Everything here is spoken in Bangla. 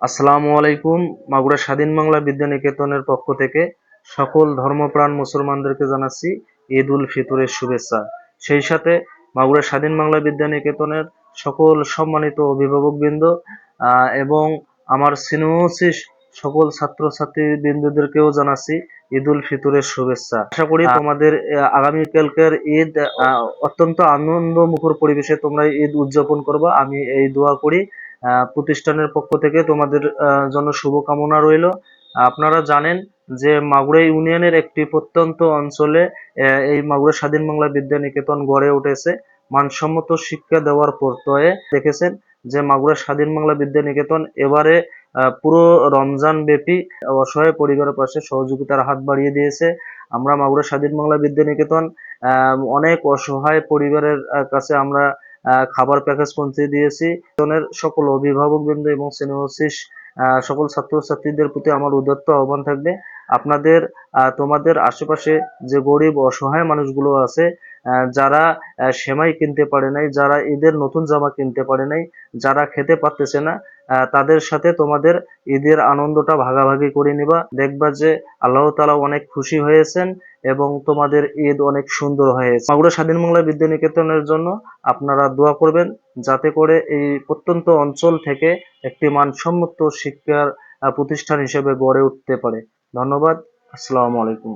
আসসালামু আলাইকুম। মাগুরা স্বাধীন বাংলা বিদ্যানিকেতনের পক্ষ থেকে সকল ধর্মপ্রাণ মুসলমানদেরকে জানাচ্ছি ঈদ উল ফিতরের শুভেচ্ছা। সেই সাথে মাগুরা স্বাধীন বাংলা বিদ্যানিকেতনের সকল সম্মানিত অভিভাবকবৃন্দ এবং আমার সিনিয়র সকল ছাত্রছাত্রী বৃন্দদেরকেও জানাচ্ছি ঈদ উল ফিতরের শুভেচ্ছা। আশা করি তোমাদের আগামীকালকের ঈদ অত্যন্ত আনন্দ মুখর পরিবেশে তোমরা ঈদ উদযাপন করবা, আমি এই দোয়া করি। প্রতিষ্ঠানের পক্ষ থেকে তোমাদের জন্য শুভকামনা রইল। আপনারা জানেন যে মাগুরা ইউনিয়নের একটি প্রত্যন্ত অঞ্চলে এই মাগুরা স্বাধীন বাংলা বিদ্যানিকেতন গড়ে উঠেছে মানসম্মত শিক্ষা দেওয়ার প্রত্যয়ে। দেখেছেন যে মাগুরা স্বাধীন বাংলা বিদ্যানিকেতন এবারে পুরো রমজান ব্যাপী অসহায় পরিবারের পাশে সহযোগিতার হাত বাড়িয়ে দিয়েছে। আমরা মাগুরা স্বাধীন বাংলা বিদ্যানিকেতন অনেক অসহায় পরিবারের কাছে আমরা খাবার প্যাকেজ পৌঁছে দিয়েছি। সকল অভিভাবকবৃন্দ এবং সিনিয়র সকল ছাত্রছাত্রীদের প্রতি আমার উদাত্ত আহ্বান থাকবে, আপনাদের তোমাদের আশেপাশে যে গরিব অসহায় মানুষগুলো আছে, যারা সেমাই কিনতে পারে নাই, যারা ঈদের নতুন জামা কিনতে পারে নাই, যারা খেতে পারতেছে না, তাদের সাথে তোমাদের ঈদের আনন্দটা ভাগাভাগি করে নিবা। দেখবা যে আল্লাহ তাআলা অনেক খুশি হয়েছেন এবং তোমাদের ঈদ অনেক সুন্দর হয়েছে। মাগুরা স্বাধীন বাংলা বিদ্যানিকেতনের জন্য আপনারা দোয়া করবেন যাতে করে এই প্রত্যন্ত অঞ্চল থেকে একটি মানসম্মত শিক্ষার প্রতিষ্ঠান হিসেবে গড়ে উঠতে পারে। ধন্যবাদ। আসসালামু আলাইকুম।